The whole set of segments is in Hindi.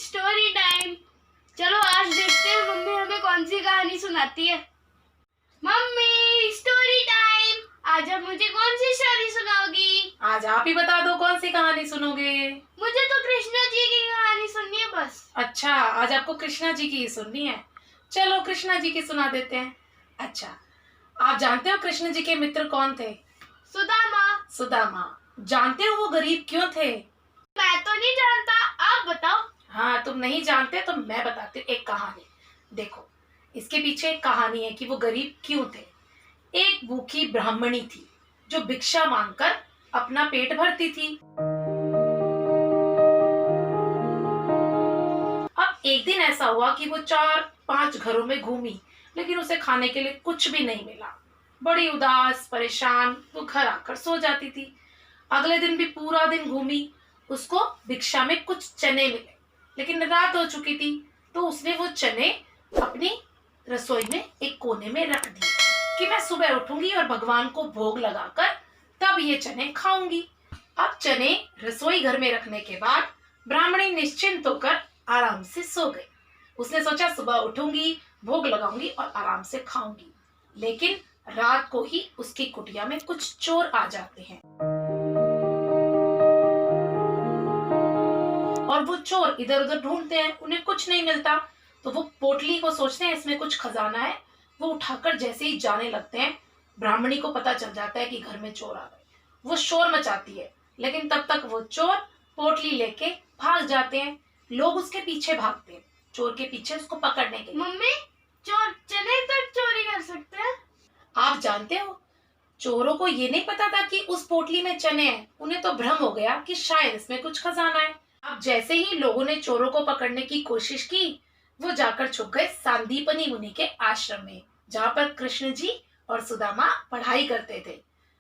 Story time. चलो आज देखते हैं मम्मी हमें कौन सी कहानी सुनाती है। मम्मी स्टोरी टाइम, आज आप मुझे कौन सी स्टोरी सुनाओगी? आज आप ही बता दो कौन सी कहानी सुनोगे। मुझे तो कृष्णा जी की कहानी सुननी है बस। अच्छा, आज आपको कृष्णा जी की ही सुननी है। चलो कृष्णा जी की सुना देते हैं। अच्छा, आप जानते हो कृष्ण जी के मित्र कौन थे? सुदामा। सुदामा। जानते हो वो गरीब क्यों थे? मैं तो नहीं जानता, आप बताओ। हाँ, तुम नहीं जानते तो मैं बताती हूँ एक कहानी। देखो, इसके पीछे एक कहानी है कि वो गरीब क्यों थे। एक भूखी ब्राह्मणी थी जो भिक्षा मांगकर अपना पेट भरती थी। अब एक दिन ऐसा हुआ कि वो 4-5 घरों में घूमी, लेकिन उसे खाने के लिए कुछ भी नहीं मिला। बड़ी उदास परेशान वो घर आकर सो जाती थी। अगले दिन भी पूरा दिन घूमी, उसको भिक्षा में कुछ चने मिले, लेकिन रात हो चुकी थी तो उसने वो चने अपनी रसोई में एक कोने में रख दिए कि मैं सुबह उठूंगी और भगवान को भोग लगाकर तब ये चने खाऊंगी। अब चने रसोई घर में रखने के बाद ब्राह्मणी निश्चिंत होकर आराम से सो गई। उसने सोचा सुबह उठूंगी, भोग लगाऊंगी और आराम से खाऊंगी। लेकिन रात को ही उसकी कुटिया में कुछ चोर आ जाते हैं और वो चोर इधर उधर ढूंढते हैं, उन्हें कुछ नहीं मिलता। तो वो पोटली को सोचते हैं इसमें कुछ खजाना है। वो उठाकर जैसे ही जाने लगते हैं, ब्राह्मणी को पता चल जाता है कि घर में चोर आ गए। वो शोर मचाती है, लेकिन तब तक वो चोर पोटली लेके भाग जाते हैं। लोग उसके पीछे भागते हैं, चोर के पीछे उसको पकड़ने के लिए। मम्मी, चोर चने तक चोरी कर सकते हैं? आप जानते हो, चोरों को ये नहीं पता था कि उस पोटली में चने हैं। उन्हें तो भ्रम हो गया कि शायद इसमें कुछ खजाना है। अब जैसे ही लोगों ने चोरों को पकड़ने की कोशिश की, वो जाकर छुप गए सांदीपनी मुनि के आश्रम में, जहाँ पर कृष्ण जी और सुदामा पढ़ाई करते थे।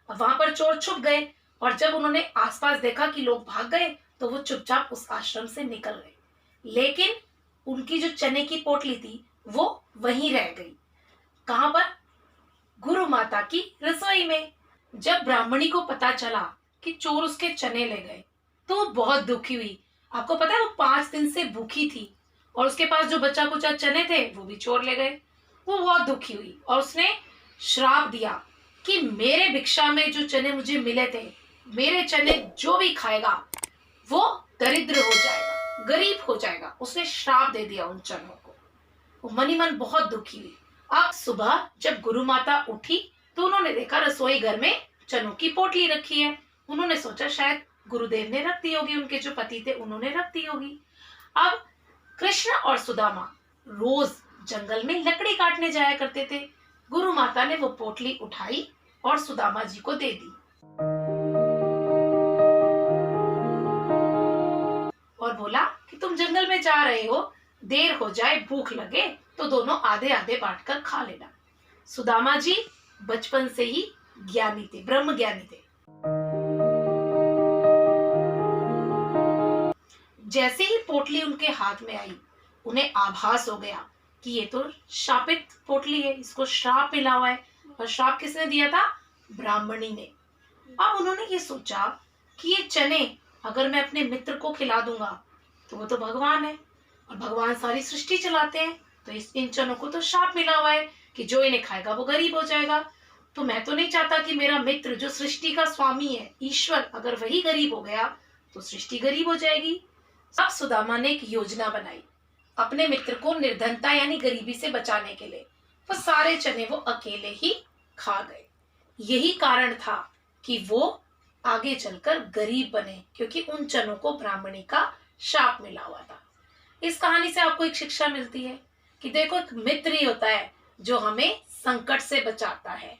अब वहां पर चोर छुप गए और जब उन्होंने आसपास देखा कि लोग भाग गए तो वो चुपचाप उस आश्रम से निकल गए। लेकिन उनकी जो चने की पोटली थी वो वहीं रह गई। कहाँ पर? गुरु माता की रसोई में। जब ब्राह्मणी को पता चला कि चोर उसके चने ले गए तो वो बहुत दुखी हुई। आपको पता है वो 5 दिन से भूखी थी और उसके पास जो बचा कुचा चने थे वो भी चोर ले गए। वो बहुत दुखी हुई और उसने श्राप दिया कि मेरे भिक्षा में जो चने मुझे मिले थे, मेरे चने जो भी खाएगा वो दरिद्र हो जाएगा, गरीब हो जाएगा। उसने श्राप दे दिया उन चनों को। वो मनी मन बहुत दुखी हुई। अब सुबह जब गुरु माता उठी तो उन्होंने देखा रसोई घर में चनों की पोटली रखी है। उन्होंने सोचा शायद गुरुदेव ने रख दी होगी, उनके जो पति थे उन्होंने रख दी होगी। अब कृष्ण और सुदामा रोज जंगल में लकड़ी काटने जाया करते थे। गुरु माता ने वो पोटली उठाई और सुदामा जी को दे दी और बोला कि तुम जंगल में जा रहे हो, देर हो जाए, भूख लगे तो दोनों आधे आधे बांटकर खा लेना। सुदामा जी बचपन से ही ज्ञानी थे, ब्रह्म ज्ञानी थे। जैसे ही पोटली उनके हाथ में आई, उन्हें आभास हो गया कि ये तो शापित पोटली है, इसको श्राप मिला हुआ है। और श्राप किसने दिया था? ब्राह्मणी ने। अब उन्होंने ये सोचा कि ये चने अगर मैं अपने मित्र को खिला दूंगा तो वो तो भगवान है और भगवान सारी सृष्टि चलाते हैं, तो इन चनों को तो श्राप मिला हुआ है कि जो इन्हें खाएगा वो गरीब हो जाएगा। तो मैं तो नहीं चाहता कि मेरा मित्र जो सृष्टि का स्वामी है, ईश्वर, अगर वही गरीब हो गया तो सृष्टि गरीब हो जाएगी। अब सुदामा ने एक योजना बनाई अपने मित्र को निर्धनता यानी गरीबी से बचाने के लिए। वो सारे चने वो अकेले ही खा गए। यही कारण था कि वो आगे चलकर गरीब बने, क्योंकि उन चनों को ब्राह्मणी का शाप मिला हुआ था। इस कहानी से आपको एक शिक्षा मिलती है कि देखो, एक मित्र ही होता है जो हमें संकट से बचाता है।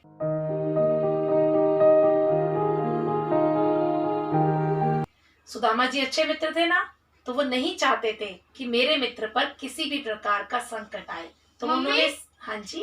सुदामा जी अच्छे मित्र थे ना, तो वो नहीं चाहते थे कि मेरे मित्र पर किसी भी प्रकार का संकट आए। तो उन्होंने, हाँ जी,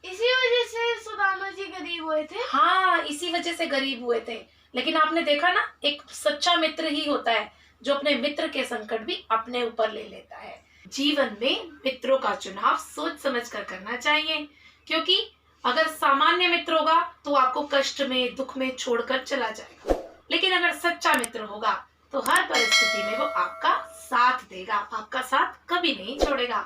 इसी वजह से सुदामा जी गरीब हुए थे। हाँ, इसी वजह से गरीब हुए थे। लेकिन आपने देखा ना, एक सच्चा मित्र ही होता है जो अपने मित्र के संकट भी अपने ऊपर ले लेता है। जीवन में मित्रों का चुनाव सोच समझ कर करना चाहिए, क्योंकि अगर सामान्य मित्र होगा तो आपको कष्ट में, दुख में छोड़कर चला जाएगा। लेकिन अगर सच्चा मित्र होगा तो हर परिस्थिति में वो आपका साथ देगा, आपका साथ कभी नहीं छोड़ेगा।